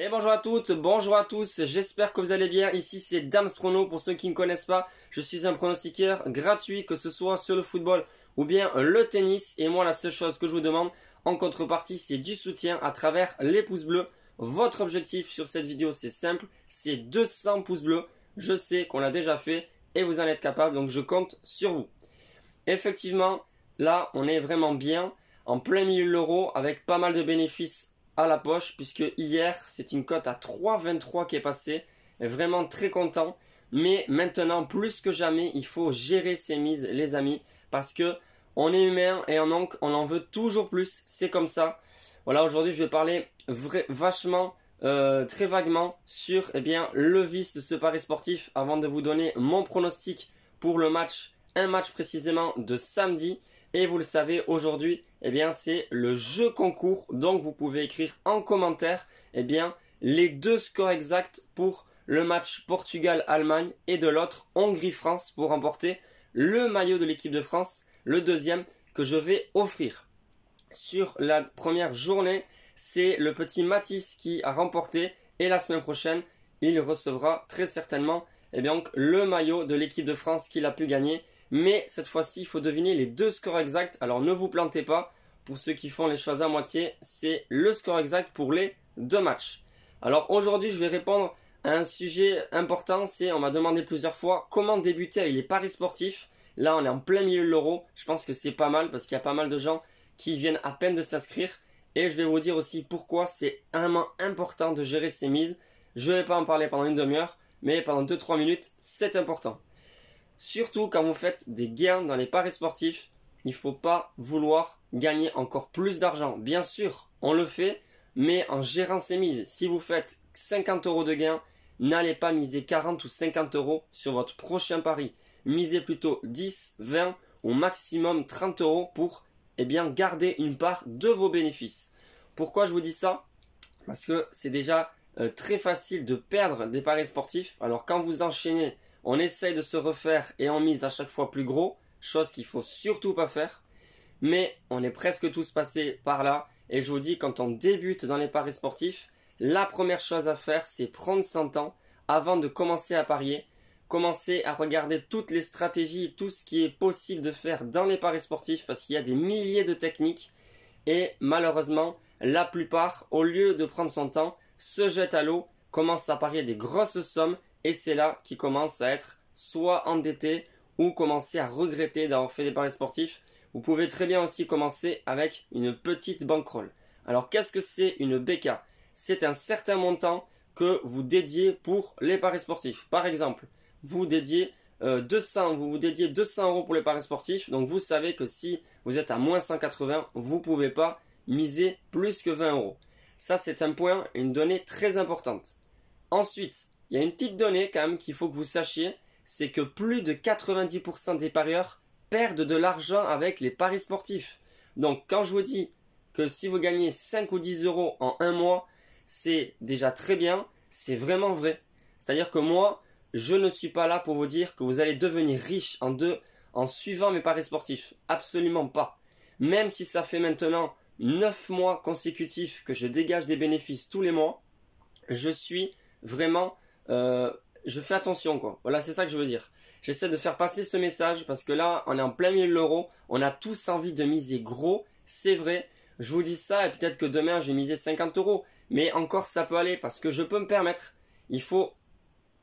Et bonjour à toutes, bonjour à tous, j'espère que vous allez bien. Ici c'est Dams Prono, pour ceux qui ne me connaissent pas, je suis un pronostiqueur gratuit, que ce soit sur le football ou bien le tennis. Et moi la seule chose que je vous demande en contrepartie, c'est du soutien à travers les pouces bleus. Votre objectif sur cette vidéo c'est simple, c'est 200 pouces bleus. Je sais qu'on l'a déjà fait et vous en êtes capable, donc je compte sur vous. Effectivement, là on est vraiment bien, en plein milieu de l'euro, avec pas mal de bénéfices à la poche, puisque hier c'est une cote à 3,23 qui est passée, vraiment très content. Mais maintenant plus que jamais il faut gérer ses mises les amis, parce que on est humain et donc on en veut toujours plus, c'est comme ça. Voilà, aujourd'hui je vais parler vachement très vaguement sur le vice de ce pari sportif, avant de vous donner mon pronostic pour le match, un match précisément de samedi. Et vous le savez, aujourd'hui, c'est le jeu concours. Donc vous pouvez écrire en commentaire les deux scores exacts pour le match Portugal-Allemagne et de l'autre Hongrie-France pour remporter le maillot de l'équipe de France, le deuxième que je vais offrir. Sur la première journée, c'est le petit Mathis qui a remporté, et la semaine prochaine, il recevra très certainement le maillot de l'équipe de France qu'il a pu gagner. Mais cette fois-ci, il faut deviner les deux scores exacts. Alors ne vous plantez pas. Pour ceux qui font les choses à moitié, c'est le score exact pour les deux matchs. Alors aujourd'hui, je vais répondre à un sujet important. On m'a demandé plusieurs fois comment débuter avec les paris sportifs. Là, on est en plein milieu de l'euro. Je pense que c'est pas mal parce qu'il y a pas mal de gens qui viennent à peine de s'inscrire. Et je vais vous dire aussi pourquoi c'est vraiment important de gérer ses mises. Je ne vais pas en parler pendant une demi-heure, mais pendant 2-3 minutes, c'est important. Surtout quand vous faites des gains dans les paris sportifs, il ne faut pas vouloir gagner encore plus d'argent. Bien sûr, on le fait, mais en gérant ses mises. Si vous faites 50 € de gains, n'allez pas miser 40 ou 50 € sur votre prochain pari. Misez plutôt 10, 20 ou maximum 30 € pour garder une part de vos bénéfices. Pourquoi je vous dis ça? Parce que c'est déjà très facile de perdre des paris sportifs. Alors quand vous enchaînez, on essaye de se refaire et on mise à chaque fois plus gros, chose qu'il ne faut surtout pas faire. Mais on est presque tous passés par là. Et je vous dis, quand on débute dans les paris sportifs, la première chose à faire, c'est prendre son temps avant de commencer à parier. Commencer à regarder toutes les stratégies, tout ce qui est possible de faire dans les paris sportifs, parce qu'il y a des milliers de techniques. Et malheureusement, la plupart, au lieu de prendre son temps, se jettent à l'eau, commencent à parier des grosses sommes. Et c'est là qu'ils commencent à être soit endettés ou commencer à regretter d'avoir fait des paris sportifs. Vous pouvez très bien aussi commencer avec une petite bankroll. Alors qu'est-ce que c'est une BK? C'est un certain montant que vous dédiez pour les paris sportifs. Par exemple, vous dédiez 200 € pour les paris sportifs. Donc vous savez que si vous êtes à moins 180, vous ne pouvez pas miser plus que 20 €. Ça c'est un point, une donnée très importante. Ensuite, il y a une petite donnée quand même qu'il faut que vous sachiez, c'est que plus de 90% des parieurs perdent de l'argent avec les paris sportifs. Donc quand je vous dis que si vous gagnez 5 ou 10 € en un mois, c'est déjà très bien, c'est vraiment vrai. C'est-à-dire que moi, je ne suis pas là pour vous dire que vous allez devenir riche en suivant mes paris sportifs. Absolument pas. Même si ça fait maintenant 9 mois consécutifs que je dégage des bénéfices tous les mois, je suis vraiment... je fais attention quoi. Voilà, c'est ça que je veux dire. J'essaie de faire passer ce message parce que là, on est en plein milieu de l'euro. On a tous envie de miser gros. C'est vrai. Je vous dis ça et peut-être que demain, je vais miser 50 €. Mais encore, ça peut aller parce que je peux me permettre. Il faut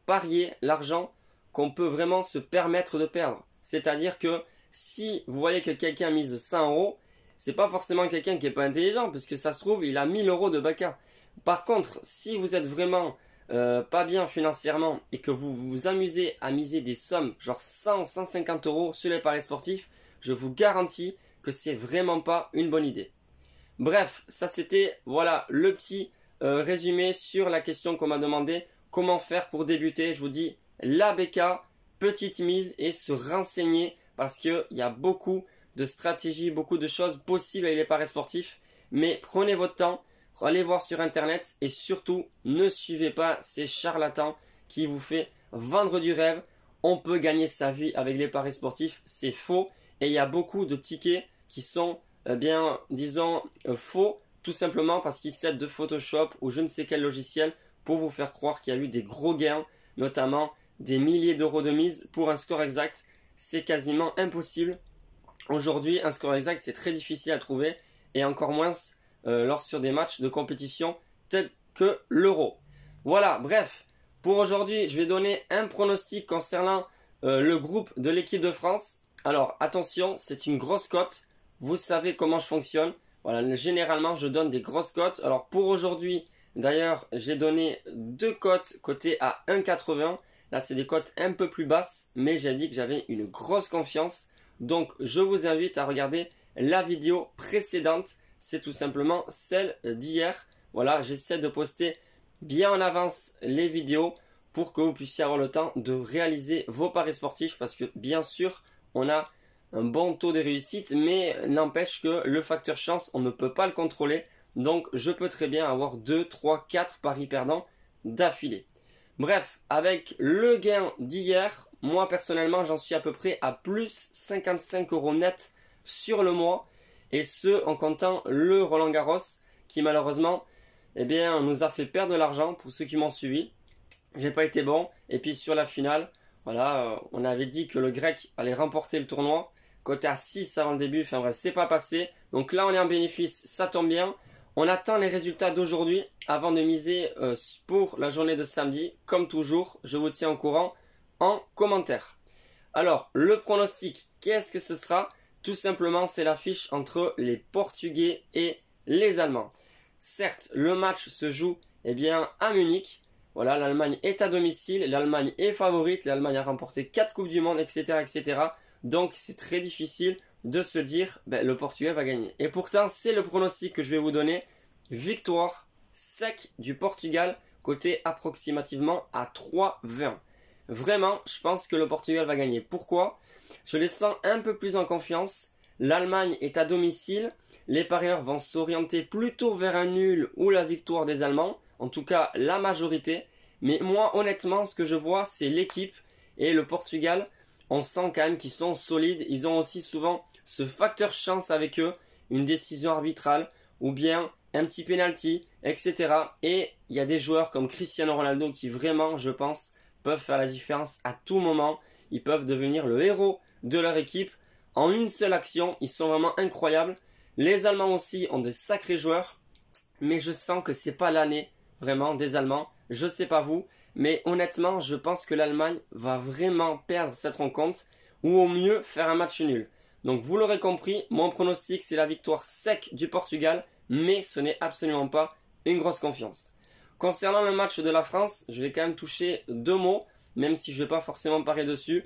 parier l'argent qu'on peut vraiment se permettre de perdre. C'est-à-dire que si vous voyez que quelqu'un mise 100 €, c'est pas forcément quelqu'un qui est pas intelligent puisque ça se trouve, il a 1000 € de bacca. Par contre, si vous êtes vraiment pas bien financièrement et que vous vous amusez à miser des sommes genre 100, 150 € sur les paris sportifs, je vous garantis que c'est vraiment pas une bonne idée. Bref, ça c'était voilà le petit résumé sur la question qu'on m'a demandé, comment faire pour débuter. Je vous dis la BK, petite mise et se renseigner parce qu'il y a beaucoup de stratégies, beaucoup de choses possibles avec les paris sportifs, mais prenez votre temps. Allez voir sur internet et surtout ne suivez pas ces charlatans qui vous font vendre du rêve. On peut gagner sa vie avec les paris sportifs, c'est faux. Et il y a beaucoup de tickets qui sont disons faux tout simplement parce qu'ils s'aident de Photoshop ou je ne sais quel logiciel pour vous faire croire qu'il y a eu des gros gains, notamment des milliers d'euros de mise pour un score exact. C'est quasiment impossible. Aujourd'hui, un score exact, c'est très difficile à trouver et encore moins lors sur des matchs de compétition tels que l'Euro. Voilà, bref, pour aujourd'hui, je vais donner un pronostic concernant le groupe de l'équipe de France. Alors, attention, c'est une grosse cote. Vous savez comment je fonctionne. Voilà, généralement, je donne des grosses cotes. Alors, pour aujourd'hui, d'ailleurs, j'ai donné 2 cotes cotées à 1,80. Là, c'est des cotes un peu plus basses, mais j'ai dit que j'avais une grosse confiance. Donc, je vous invite à regarder la vidéo précédente. C'est tout simplement celle d'hier. Voilà, j'essaie de poster bien en avance les vidéos pour que vous puissiez avoir le temps de réaliser vos paris sportifs. Parce que, bien sûr, on a un bon taux de réussite, mais n'empêche que le facteur chance, on ne peut pas le contrôler. Donc, je peux très bien avoir 2, 3, 4 paris perdants d'affilée. Bref, avec le gain d'hier, moi personnellement j'en suis à peu près à plus 55 € net sur le mois. Et ce en comptant le Roland Garros qui malheureusement nous a fait perdre de l'argent pour ceux qui m'ont suivi. J'ai pas été bon. Et puis sur la finale, voilà, on avait dit que le grec allait remporter le tournoi. Coté à 6 avant le début, enfin bref, c'est pas passé. Donc là on est en bénéfice, ça tombe bien. On attend les résultats d'aujourd'hui avant de miser pour la journée de samedi. Comme toujours, je vous tiens au courant en commentaire. Alors, le pronostic, qu'est-ce que ce sera? Tout simplement, c'est l'affiche entre les Portugais et les Allemands. Certes, le match se joue à Munich. Voilà, l'Allemagne est à domicile, l'Allemagne est favorite, l'Allemagne a remporté 4 Coupes du Monde, etc. etc. Donc, c'est très difficile de se dire le Portugal va gagner. Et pourtant, c'est le pronostic que je vais vous donner. Victoire sec du Portugal, coté approximativement à 3,20. Vraiment, je pense que le Portugal va gagner. Pourquoi? Je les sens un peu plus en confiance. L'Allemagne est à domicile. Les parieurs vont s'orienter plutôt vers un nul ou la victoire des Allemands. En tout cas, la majorité. Mais moi, honnêtement, ce que je vois, c'est l'équipe et le Portugal. On sent quand même qu'ils sont solides. Ils ont aussi souvent ce facteur chance avec eux. Une décision arbitrale ou bien un petit penalty, etc. Et il y a des joueurs comme Cristiano Ronaldo qui vraiment, je pense, peuvent faire la différence à tout moment. Ils peuvent devenir le héros de leur équipe en une seule action. Ils sont vraiment incroyables. Les Allemands aussi ont des sacrés joueurs. Mais je sens que c'est pas l'année vraiment des Allemands. Je sais pas vous. Mais honnêtement, je pense que l'Allemagne va vraiment perdre cette rencontre. Ou au mieux faire un match nul. Donc vous l'aurez compris, mon pronostic c'est la victoire sec du Portugal. Mais ce n'est absolument pas une grosse confiance. Concernant le match de la France, je vais quand même toucher 2 mots, même si je ne vais pas forcément parier dessus.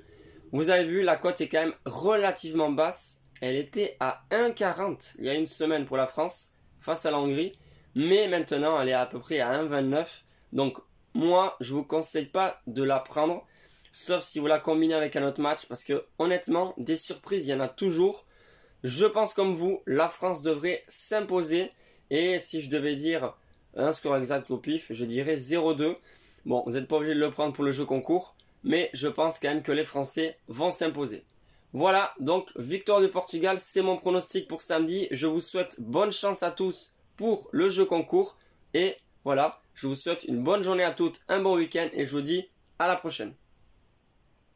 Vous avez vu, la cote est quand même relativement basse. Elle était à 1,40 il y a une semaine pour la France, face à la Hongrie. Mais maintenant, elle est à peu près à 1,29. Donc, moi, je ne vous conseille pas de la prendre, sauf si vous la combinez avec un autre match, parce que honnêtement, des surprises, il y en a toujours. Je pense comme vous, la France devrait s'imposer. Et si je devais dire un score exact au pif, je dirais 0-2. Bon, vous n'êtes pas obligé de le prendre pour le jeu concours. Mais je pense quand même que les Français vont s'imposer. Voilà, donc victoire du Portugal, c'est mon pronostic pour samedi. Je vous souhaite bonne chance à tous pour le jeu concours. Et voilà, je vous souhaite une bonne journée à toutes, un bon week-end. Et je vous dis à la prochaine.